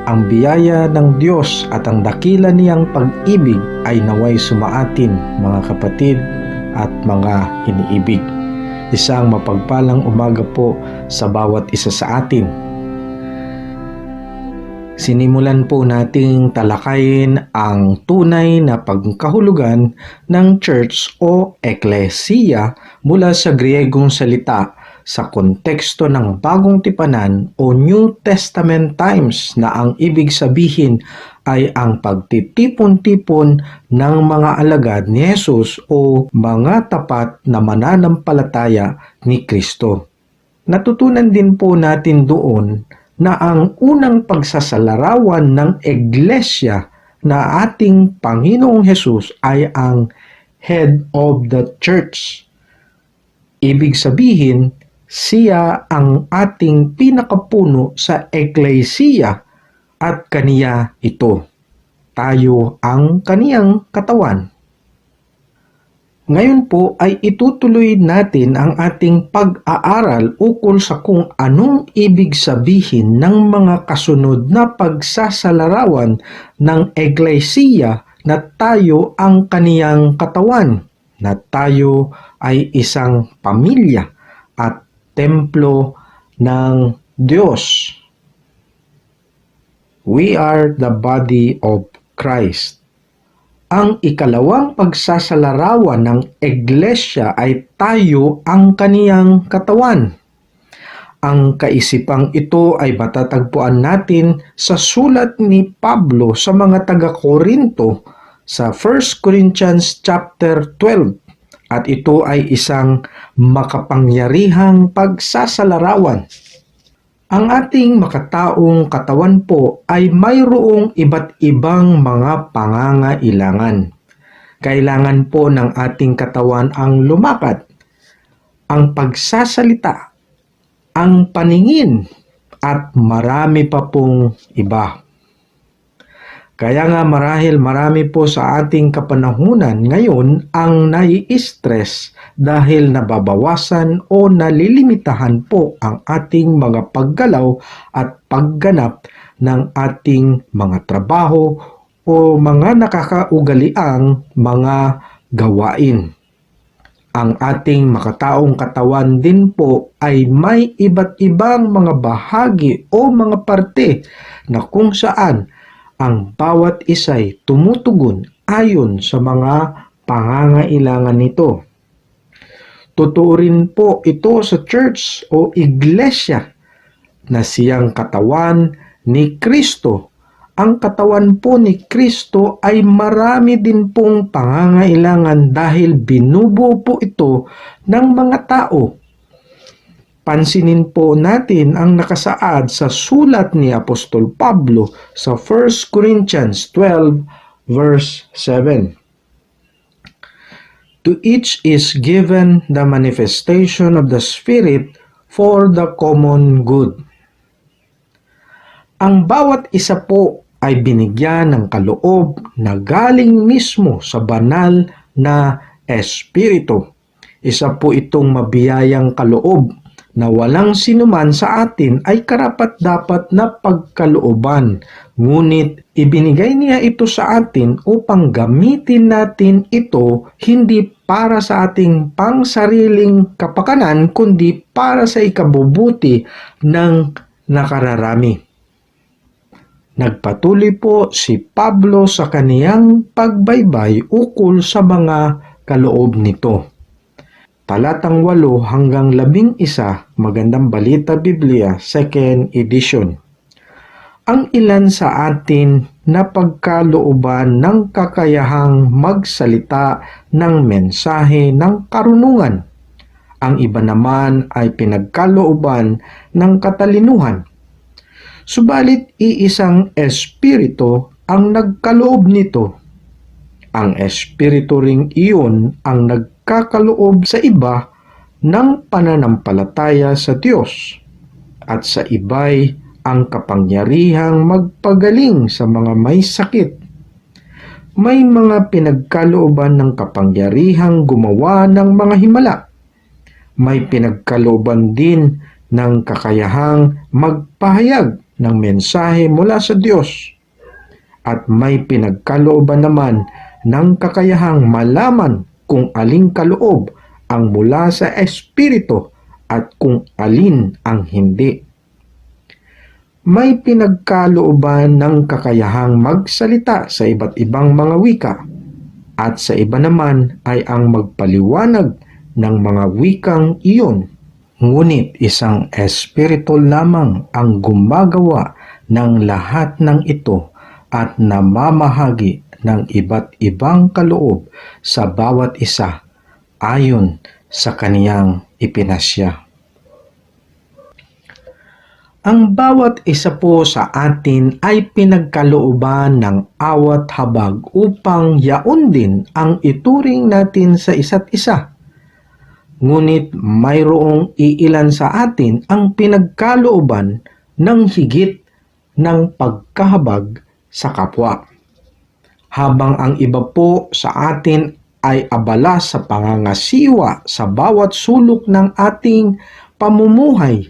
Ang biyaya ng Diyos at ang dakila niyang pag-ibig ay naway sumaatin, mga kapatid at mga iniibig. Isang mapagpalang umaga po sa bawat isa sa atin. Sinimulan po nating talakayin ang tunay na pagkahulugan ng church o eklesiya mula sa Griegong salita sa konteksto ng Bagong Tipanan o New Testament times na ang ibig sabihin ay ang pagtitipon-tipon ng mga alagad ni Jesus o mga tapat na mananampalataya ni Kristo. Natutunan din po natin doon na ang unang pagsasalarawan ng iglesia na ating Panginoong Jesus ay ang head of the church. Ibig sabihin, siya ang ating pinakapuno sa eklesiya at kaniya ito. Tayo ang kaniyang katawan. Ngayon po ay itutuloy natin ang ating pag-aaral ukol sa kung anong ibig sabihin ng mga kasunod na pagsasalarawan ng eklesiya na tayo ang kaniyang katawan, na tayo ay isang pamilya at templo ng Diyos. We are the body of Christ. Ang ikalawang pagsasalarawan ng iglesia ay tayo ang kaniyang katawan. Ang kaisipang ito ay matatagpuan natin sa sulat ni Pablo sa mga taga-Korinto sa 1 Corinthians chapter 12. At ito ay isang makapangyarihang pagsasalarawan. Ang ating makataong katawan po ay mayroong iba't ibang mga pangangailangan. Kailangan po ng ating katawan ang lumakad, ang pagsasalita, ang paningin, at marami pa pong iba. Kaya nga marahil marami po sa ating kapanahunan ngayon ang nai-stress dahil nababawasan o nalilimitahan po ang ating mga paggalaw at pagganap ng ating mga trabaho o mga nakakaugaliang mga gawain. Ang ating makataong katawan din po ay may iba't ibang mga bahagi o mga parte na kung saan ang bawat isa'y tumutugon ayon sa mga pangangailangan nito. Totoo rin po ito sa church o iglesia na siyang katawan ni Kristo. Ang katawan po ni Kristo ay marami din pong pangangailangan dahil binubuo po ito ng mga tao. Pansinin po natin ang nakasaad sa sulat ni Apostol Pablo sa 1 Corinthians 12 verse 7. To each is given the manifestation of the Spirit for the common good. Ang bawat isa po ay binigyan ng kaloob na galing mismo sa banal na Espiritu. Isa po itong mabiyayang kaloob na walang sinuman sa atin ay karapat-dapat na pagkalooban. Ngunit ibinigay niya ito sa atin upang gamitin natin ito hindi para sa ating pangsariling kapakanan kundi para sa ikabubuti ng nakararami. Nagpatuloy po si Pablo sa kaniyang pagbaybay ukol sa mga kaloob nito. Talatang 8 hanggang 11, Magandang Balita Biblia, 2nd edition. Ang ilan sa atin na pagkalooban ng kakayahang magsalita ng mensahe ng karunungan. Ang iba naman ay pinagkalooban ng katalinuhan. Subalit iisang espiritu ang nagkaloob nito. Ang espiritu ring iyon ang nagkakaloob sa iba ng pananampalataya sa Diyos at sa iba'y ang kapangyarihang magpagaling sa mga may sakit. May mga pinagkalooban ng kapangyarihang gumawa ng mga himala. May pinagkalooban din ng kakayahang magpahayag ng mensahe mula sa Diyos at may pinagkalooban naman ng kakayahang malaman kung aling kaloob ang mula sa Espiritu at kung alin ang hindi. May pinagkalooban ng kakayahang magsalita sa iba't ibang mga wika at sa iba naman ay ang magpaliwanag ng mga wikang iyon. Ngunit isang espiritu lamang ang gumagawa ng lahat ng ito at namamahagi ng iba't ibang kaloob sa bawat isa ayon sa kaniyang ipinasya. Ang bawat isa po sa atin ay pinagkalooban ng awat habag upang yaon din ang ituring natin sa isa't isa. Ngunit mayroong iilan sa atin ang pinagkalooban ng higit ng pagkahabag sa kapwa. Habang ang iba po sa atin ay abala sa pangangasiwa sa bawat sulok ng ating pamumuhay,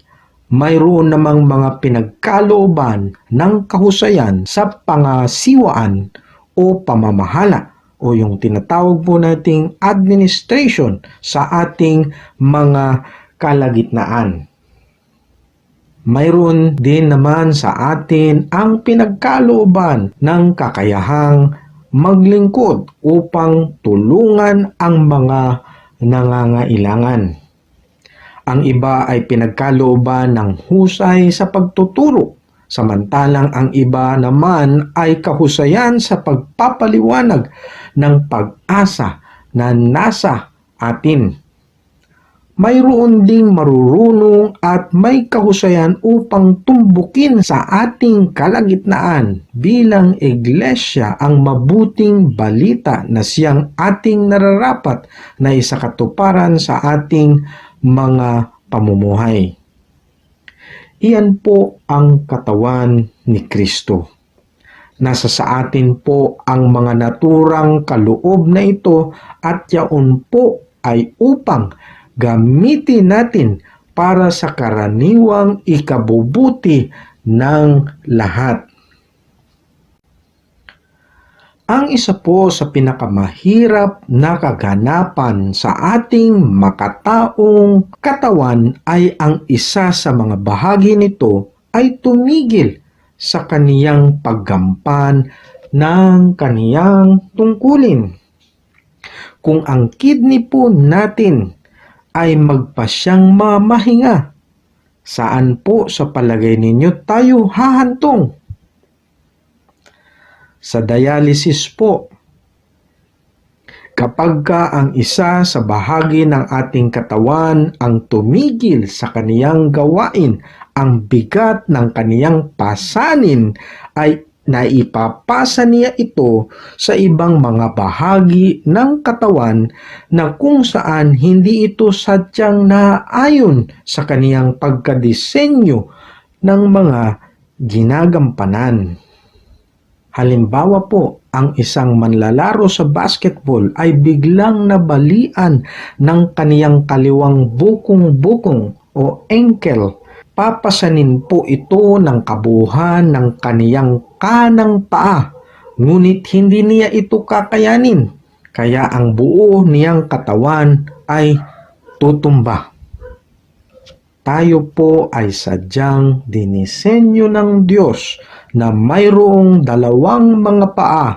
mayroon namang mga pinagkalooban ng kahusayan sa pangasiwaan o pamamahala o yung tinatawag po nating administration sa ating mga kalagitnaan. Mayroon din naman sa atin ang pinagkalooban ng kakayahang maglingkod upang tulungan ang mga nangangailangan. Ang iba ay pinagkalooban ng husay sa pagtuturo, samantalang ang iba naman ay kahusayan sa pagpapaliwanag ng pag-asa na nasa atin. Mayroon ding marurunong at may kahusayan upang tumbukin sa ating kalagitnaan bilang iglesia ang mabuting balita na siyang ating nararapat na isakatuparan sa ating mga pamumuhay. Iyan po ang katawan ni Kristo. Nasa sa atin po ang mga naturang kaloob na ito at yaon po ay upang gamitin natin para sa karaniwang ikabubuti ng lahat. Ang isa po sa pinakamahirap na kaganapan sa ating makataong katawan ay ang isa sa mga bahagi nito ay tumigil sa kaniyang paggampan ng kaniyang tungkulin. Kung ang kidney po natin ay magpasyang mamahinga, saan po sa palagay ninyo tayo hahantong? Sa dialysis po. Kapag ang isa sa bahagi ng ating katawan ang tumigil sa kaniyang gawain, ang bigat ng kaniyang pasanin ay naipapasa niya ito sa ibang mga bahagi ng katawan na kung saan hindi ito sadyang naayon sa kaniyang pagkadisenyo ng mga ginagampanan. Halimbawa po, ang isang manlalaro sa basketball ay biglang nabalian ng kaniyang kaliwang bukong-bukong o ankle. Papasanin po ito ng kabuuan ng kaniyang kanang paa, ngunit hindi niya ito kakayanin, kaya ang buo niyang katawan ay tutumba. Tayo po ay sadyang dinisenyo ng Diyos na mayroong dalawang mga paa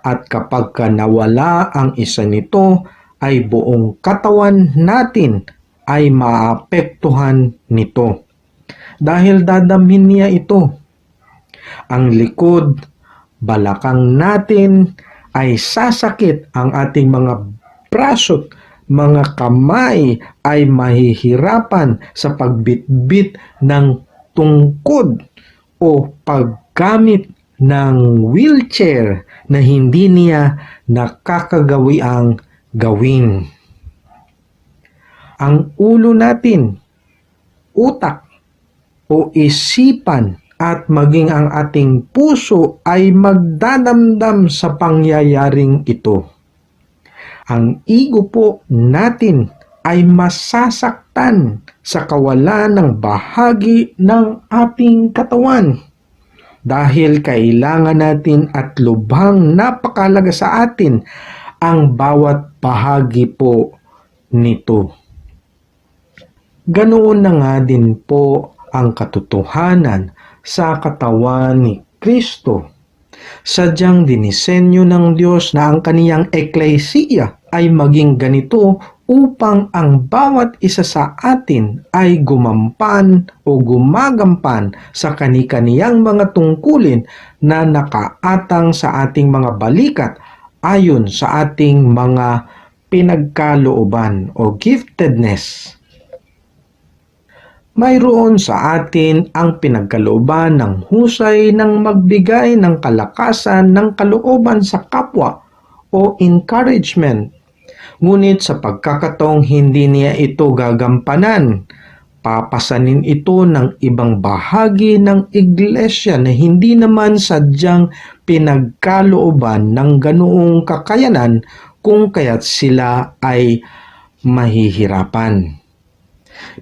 at kapag nawala ang isa nito ay buong katawan natin ay maapektuhan nito dahil dadamhin niya ito. Ang likod, balakang natin ay sasakit, ang ating mga braso't mga kamay ay mahihirapan sa pagbitbit ng tungkod o paggamit ng wheelchair na hindi niya nakakagawiang gawin. Ang ulo natin, utak o isipan at maging ang ating puso ay magdadamdam sa pangyayaring ito. Ang ego po natin ay masasaktan sa kawalan ng bahagi ng ating katawan. dahil kailangan natin at lubhang napakalaga sa atin ang bawat bahagi po nito. Ganoon na nga din po ang katotohanan sa katawan ni Kristo. Sadyang dinisenyo ng Diyos na ang kaniyang eklesiya ay maging ganito upang ang bawat isa sa atin ay gumampan o gumagampan sa kani-kaniyang mga tungkulin na nakaatang sa ating mga balikat ayon sa ating mga pinagkalooban o giftedness. Mayroon sa atin ang pinagkalooban ng husay ng magbigay ng kalakasan ng kalooban sa kapwa o encouragement. Ngunit sa pagkakataong hindi niya ito gagampanan, papasanin ito ng ibang bahagi ng iglesia na hindi naman sadyang pinagkalooban ng ganoong kakayanan kung kaya't sila ay mahihirapan.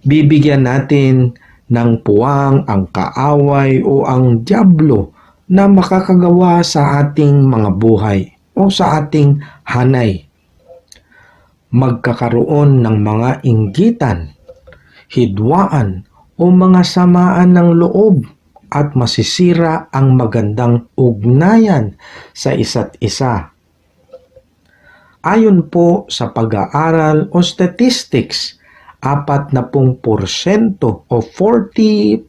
Bibigyan natin ng puwang ang kaaway o ang dyablo na makakagawa sa ating mga buhay o sa ating hanay. Magkakaroon ng mga inggitan, hidwaan o mga samaan ng loob at masisira ang magandang ugnayan sa isa't isa. Ayon po sa pag-aaral o statistics, 40% o 40%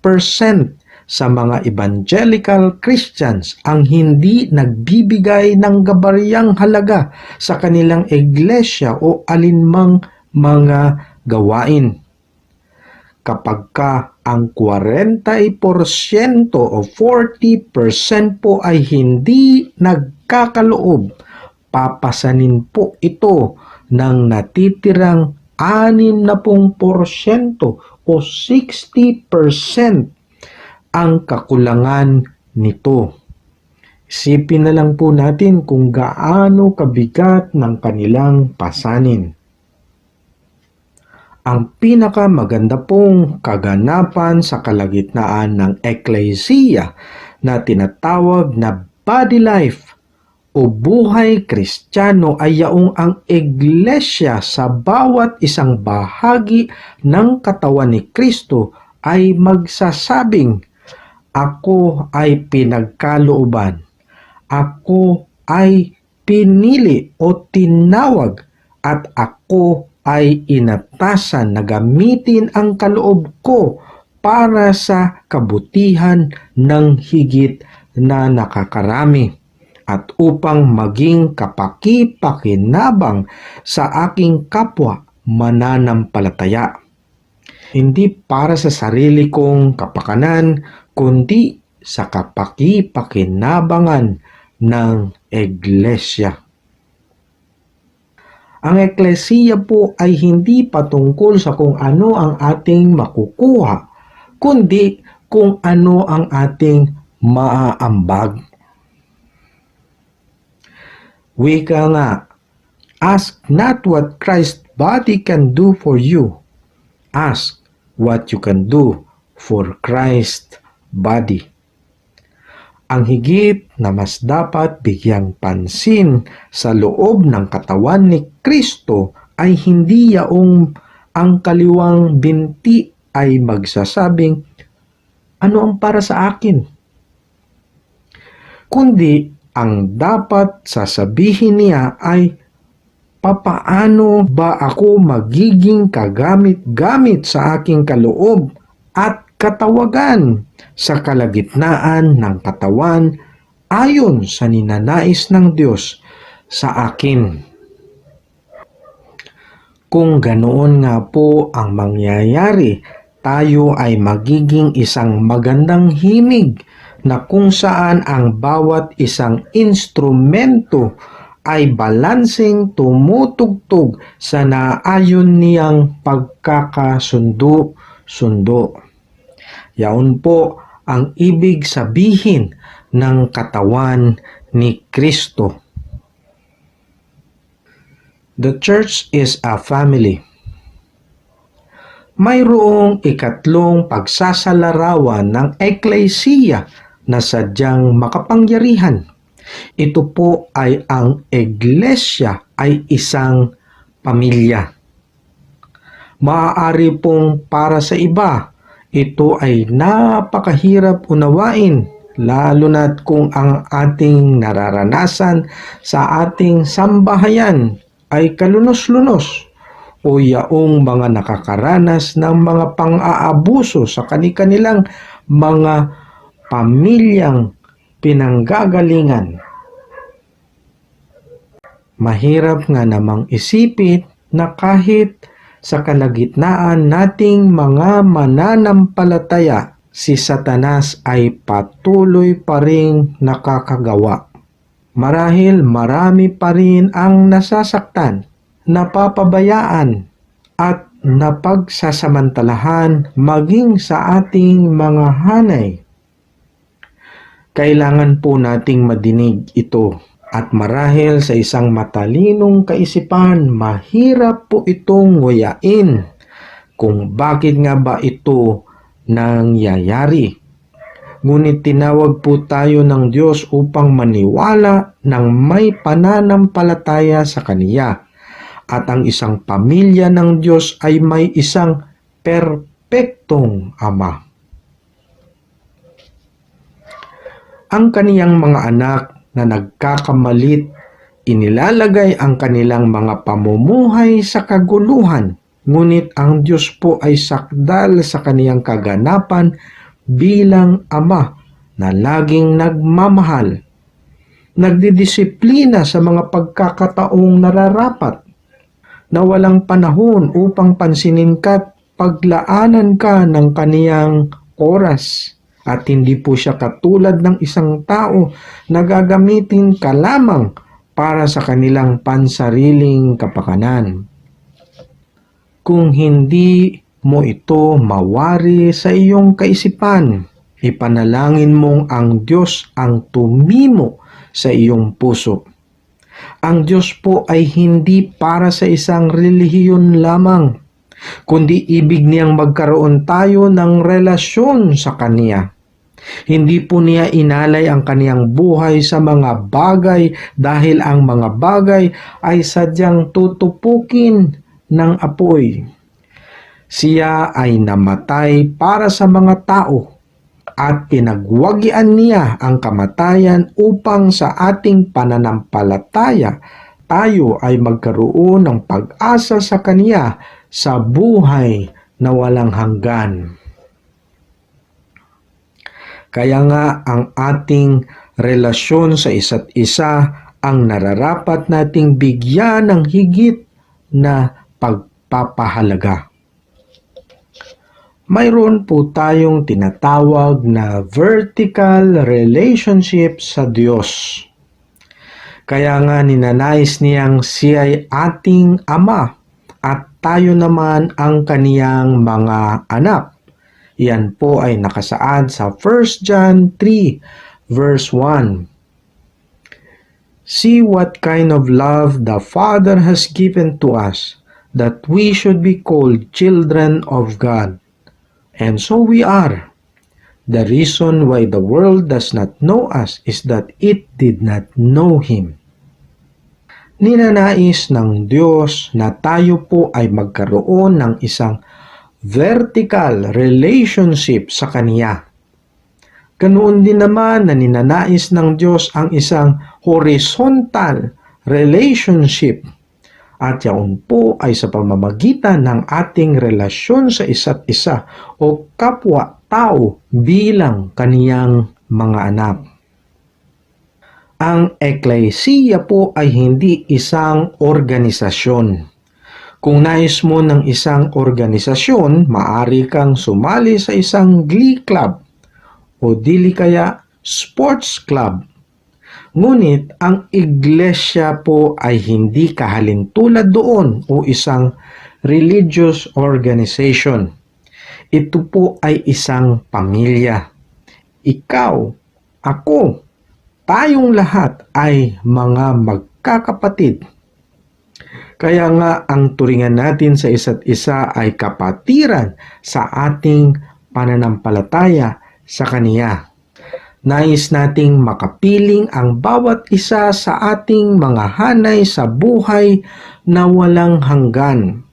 sa mga evangelical Christians ang hindi nagbibigay ng gabaryang halaga sa kanilang iglesia o alinmang mga gawain. Kapag ang 40% o 40% po ay hindi nagkakaloob, papasanin po ito ng natitirang 60% o 60% ang kakulangan nito. Isipin na lang po natin kung gaano kabigat ng kanilang pasanin. Ang pinakamaganda pong kaganapan sa kalagitnaan ng eklesiya na tinatawag na body life o buhay Kristiyano ay yaong ang iglesia sa bawat isang bahagi ng katawan ni Kristo ay magsasabing, "Ako ay pinagkalooban. Ako ay pinili o tinawag at ako ay inatasan na gamitin ang kaloob ko para sa kabutihan ng higit na nakakarami at upang maging kapaki-pakinabang sa aking kapwa mananampalataya. Hindi para sa sarili kong kapakanan, kundi sa kapaki-pakinabangan ng iglesia." Ang eklesiya po ay hindi patungkol sa kung ano ang ating makukuha, kundi kung ano ang ating maaambag. Wika nga, "Ask not what Christ's body can do for you. Ask what you can do for Christ's body." Ang higit na mas dapat bigyang pansin sa loob ng katawan ni Kristo ay hindi yaong ang kaliwang binti ay magsasabing, "Ano ang para sa akin?" Kundi ang dapat sasabihin niya ay, "Papaano ba ako magiging kagamit-gamit sa aking kaloob at katawagan sa kalagitnaan ng katawan ayon sa ninanais ng Diyos sa akin?" Kung ganoon nga po ang mangyayari, tayo ay magiging isang magandang himig na kung saan ang bawat isang instrumento ay balanseng tumutugtog sa naayon niyang pagkakasundo-sundo. Yaon po ang ibig sabihin ng katawan ni Kristo. The church is a family. Mayroong ikatlong pagsasalarawan ng eklesiya na sadyang makapangyarihan. Ito po ay ang iglesia ay isang pamilya. Maaari pong para sa iba, ito ay napakahirap unawain, lalo na't kung ang ating nararanasan sa ating sambahayan ay kalunos-lunos o yaong mga nakakaranas ng mga pang-aabuso sa kanilang mga pamilyang pinanggagalingan. Mahirap nga namang isipin na kahit sa kalagitnaan nating mga mananampalataya, si Satanas ay patuloy pa ring nakakagawa. Marahil marami pa rin ang nasasaktan, napapabayaan, at napagsasamantalahan maging sa ating mga hanay. Kailangan po nating madinig ito. At marahil sa isang matalinong kaisipan, mahirap po itong nguyain kung bakit nga ba ito nangyayari. Ngunit tinawag po tayo ng Diyos upang maniwala ng may pananampalataya sa Kaniya. At ang isang pamilya ng Diyos ay may isang perpektong Ama. Ang kaniyang mga anak na nagkakamalit, inilalagay ang kanilang mga pamumuhay sa kaguluhan, ngunit ang Diyos po ay sakdal sa kaniyang kaganapan bilang Ama na laging nagmamahal, nagdidisiplina sa mga pagkakataong nararapat, na walang panahon upang pansinin ka't paglaanan ka ng kaniyang oras. At hindi po siya katulad ng isang tao na gagamitin ka lamang para sa kanilang pansariling kapakanan. Kung hindi mo ito mawari sa iyong kaisipan, ipanalangin mong ang Diyos ang tumimo sa iyong puso. Ang Diyos po ay hindi para sa isang relihiyon lamang, kundi ibig niyang magkaroon tayo ng relasyon sa Kaniya. Hindi po niya inalay ang kaniyang buhay sa mga bagay dahil ang mga bagay ay sadyang tutupukin ng apoy. Siya ay namatay para sa mga tao at pinagwagian niya ang kamatayan upang sa ating pananampalataya tayo ay magkaroon ng pag-asa sa Kaniya sa buhay na walang hanggan. Kaya nga ang ating relasyon sa isa't isa ang nararapat nating bigyan ng higit na pagpapahalaga. Mayroon po tayong tinatawag na vertical relationship sa Diyos. Kaya nga ninanais niyang siya ay ating Ama at tayo naman ang kaniyang mga anak. Yan po ay nakasaad sa 1 John 3 verse 1. See what kind of love the Father has given to us, that we should be called children of God. And so we are. The reason why the world does not know us is that it did not know Him. Ninanais ng Diyos na tayo po ay magkaroon ng isang vertical relationship sa Kaniya. Ganoon din naman na ninanais ng Diyos ang isang horizontal relationship. At yaon po ay sa pamamagitan ng ating relasyon sa isa't isa o kapwa-tao bilang kaniyang mga anak. Ang eklesiya po ay hindi isang organisasyon. Kung nais mo ng isang organisasyon, maaari kang sumali sa isang glee club o dili kaya sports club. Ngunit ang iglesia po ay hindi kahalintulad doon o isang religious organization. Ito po ay isang pamilya. Ikaw, ako, tayong lahat ay mga magkakapatid. Kaya nga ang turingan natin sa isa't isa ay kapatiran sa ating pananampalataya sa Kaniya. Nais nating makapiling ang bawat isa sa ating mga hanay sa buhay na walang hanggan.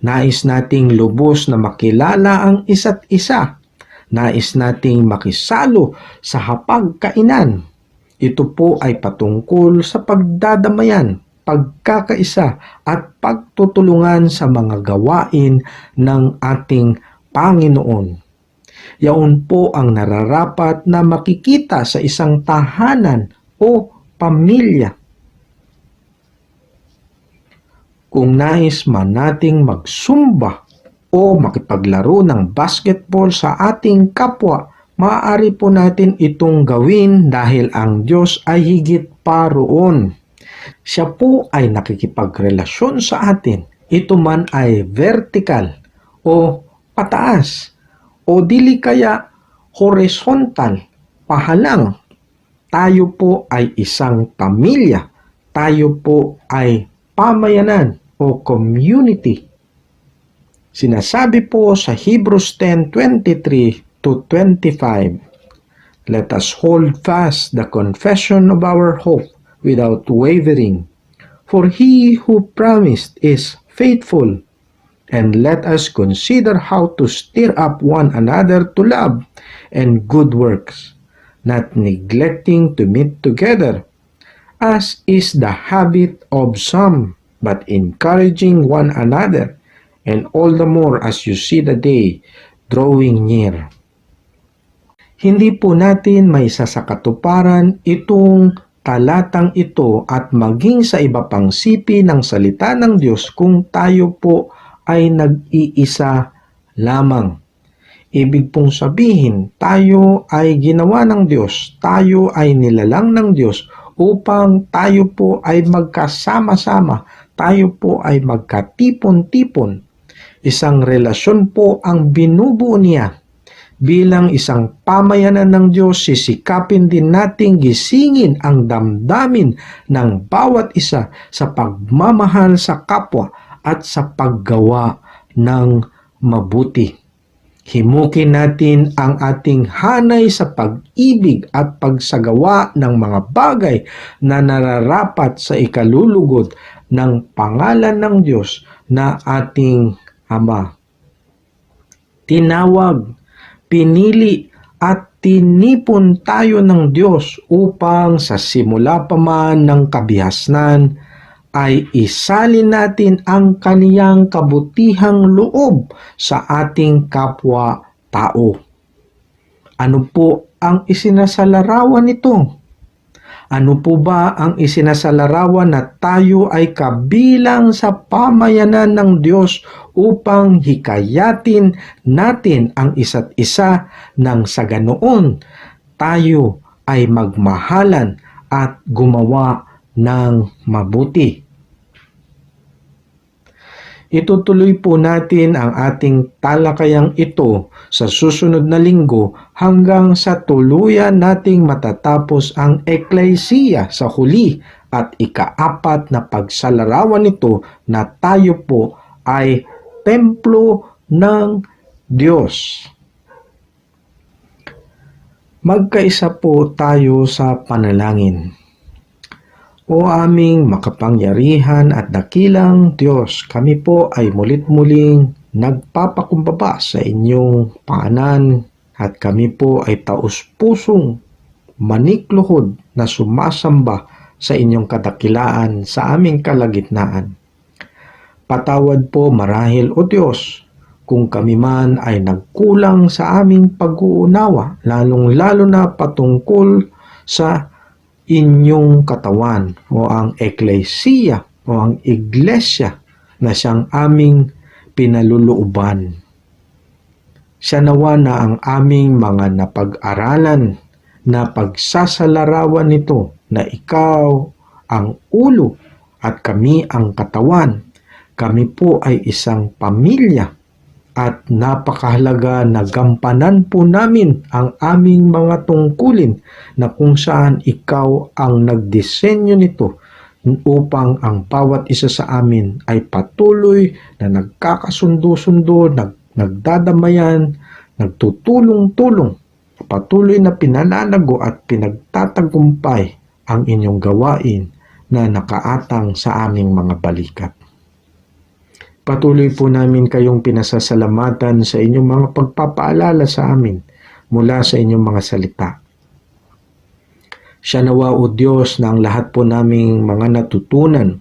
Nais nating lubos na makilala ang isa't isa. Nais nating makisalo sa hapagkainan. Ito po ay patungkol sa pagdadamayan, pagkakaisa at pagtutulungan sa mga gawain ng ating Panginoon. Yaon po ang nararapat na makikita sa isang tahanan o pamilya. Kung nais man nating magsumba o makipaglaro ng basketball sa ating kapwa, maaari po natin itong gawin dahil ang Diyos ay higit pa roon. Siya po ay nakikipagrelasyon sa atin. Ito man ay vertical o pataas o dili kaya horizontal, pahalang. Tayo po ay isang pamilya. Tayo po ay pamayanan o community. Sinasabi po sa Hebrews 10:23 to 25, "Let us hold fast the confession of our hope without wavering, for he who promised is faithful. And let us consider how to stir up one another to love and good works, not neglecting to meet together, as is the habit of some, but encouraging one another, and all the more as you see the day drawing near." Hindi po natin may sasakatuparan itong talatang ito at maging sa iba pang sipi ng salita ng Diyos kung tayo po ay nag-iisa lamang. Ibig pong sabihin, tayo ay ginawa ng Diyos, tayo ay nilalang ng Diyos upang tayo po ay magkasama-sama, tayo po ay magkatipon-tipon. Isang relasyon po ang binubuo niya. Bilang isang pamayanan ng Diyos, sisikapin din nating gisingin ang damdamin ng bawat isa sa pagmamahal sa kapwa at sa paggawa ng mabuti. Himukin natin ang ating hanay sa pag-ibig at pagsagawa ng mga bagay na nararapat sa ikalulugod ng pangalan ng Diyos na ating Ama. Tinawag, pinili at tinipon tayo ng Diyos upang sa simula pa man ng kabihasnan ay isalin natin ang kaniyang kabutihang loob sa ating kapwa-tao. Ano po ang isinasalarawan nito? Ano po ba ang isinasalarawan na tayo ay kabilang sa pamayanan ng Diyos upang hikayatin natin ang isa't isa nang sa ganoon tayo ay magmahalan at gumawa ng mabuti? Itutuloy po natin ang ating talakayang ito sa susunod na linggo hanggang sa tuluyan nating matatapos ang Eklesiya sa huli at ika-4 na pagsalarawan nito na tayo po ay templo ng Diyos. Magkaisa po tayo sa panalangin. O aming makapangyarihan at dakilang Diyos, kami po ay mulit-muling nagpapakumbaba sa inyong paanan at kami po ay taus-pusong manikluhod na sumasamba sa inyong kadakilaan sa aming kalagitnaan. Patawad po marahil o Diyos kung kami man ay nagkulang sa aming pag-uunawa, lalong-lalo na patungkol sa inyong katawan o ang eklesiya o ang iglesia na siyang aming pinalulooban. Siya nawa na ang aming mga napag-aralan na pagsasalarawan nito na ikaw ang ulo at kami ang katawan. Kami po ay isang pamilya at napakahalaga na gampanan po namin ang aming mga tungkulin na kung saan ikaw ang nagdisenyo nito upang ang bawat isa sa amin ay patuloy na nagkakasundo-sundo, nagdadamayan, nagtutulong-tulong patuloy na pinalalago at pinagtatagumpay ang inyong gawain na nakaatang sa aming mga balikat. Patuloy po namin kayong pinasasalamatan sa inyong mga pagpapaalala sa amin mula sa inyong mga salita. Siya nawa o Diyos na ang lahat po naming mga natutunan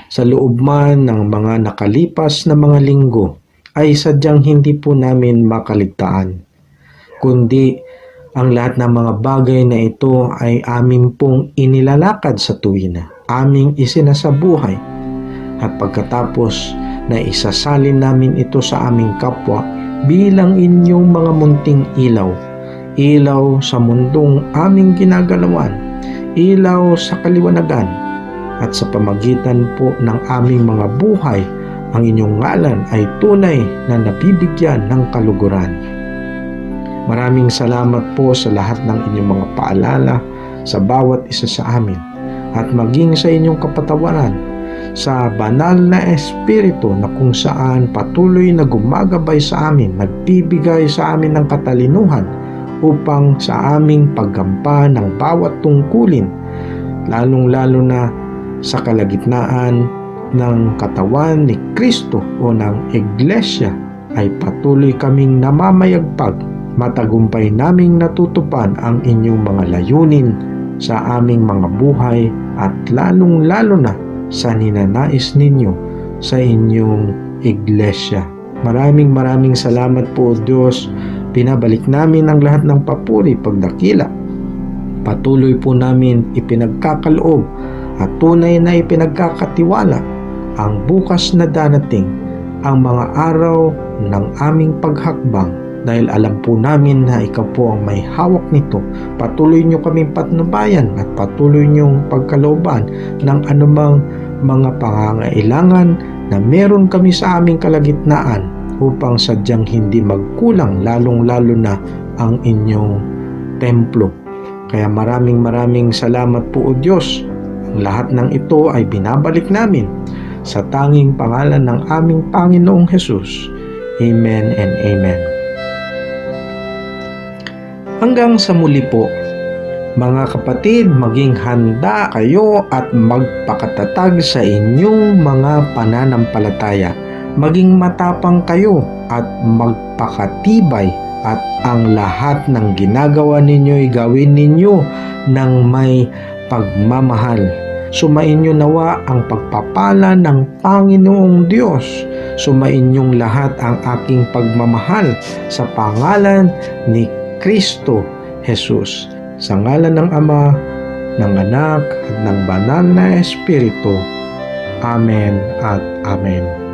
sa loob man ng mga nakalipas na mga linggo ay sadyang hindi po namin makaligtaan, kundi ang lahat ng mga bagay na ito ay amin pong inilalakad sa tuwina, aming isinasabuhay, at pagkatapos na isasalin namin ito sa aming kapwa bilang inyong mga munting ilaw, ilaw sa mundong aming ginagalawan, ilaw sa kaliwanagan, at sa pamagitan po ng aming mga buhay, ang inyong ngalan ay tunay na nabibigyan ng kaluguran. Maraming salamat po sa lahat ng inyong mga paalala sa bawat isa sa amin, at maging sa inyong kapatawaran sa banal na Espiritu na kung saan patuloy na gumagabay sa amin, nagbibigay sa amin ng katalinuhan upang sa aming paggampan ng bawat tungkulin, lalong-lalo na sa kalagitnaan ng katawan ni Kristo o ng Iglesia, ay patuloy kaming namamayagpag, matagumpay naming natutupad ang inyong mga layunin sa aming mga buhay at lalong-lalo na sa ninanais ninyo sa inyong Iglesia. Maraming salamat po, Diyos. Pinabalik namin ang lahat ng papuri, pagdakila. Patuloy po namin ipinagkakaloob at tunay na ipinagkakatiwala ang bukas na darating, ang mga araw ng aming paghakbang, dahil alam po namin na ikaw po ang may hawak nito. Patuloy nyo kaming patnubayan at patuloy nyong pagkalooban ng anumang mga pangangailangan na meron kami sa aming kalagitnaan upang sadyang hindi magkulang, lalong-lalo na ang inyong templo. Kaya maraming salamat po, O Diyos. Ang lahat ng ito ay binabalik namin sa tanging pangalan ng aming Panginoong Hesus. Amen and Amen. Hanggang sa muli po, mga kapatid, maging handa kayo at magpakatatag sa inyong mga pananampalataya. Maging matapang kayo at magpakatibay, at ang lahat ng ginagawa ninyo ay gawin ninyo ng may pagmamahal. Sumainyo nawa ang pagpapala ng Panginoong Diyos. Sumainyong lahat ang aking pagmamahal sa pangalan ni Kristo Jesus. Sa ngalan ng Ama, ng Anak, at ng Banal na Espiritu. Amen at Amen.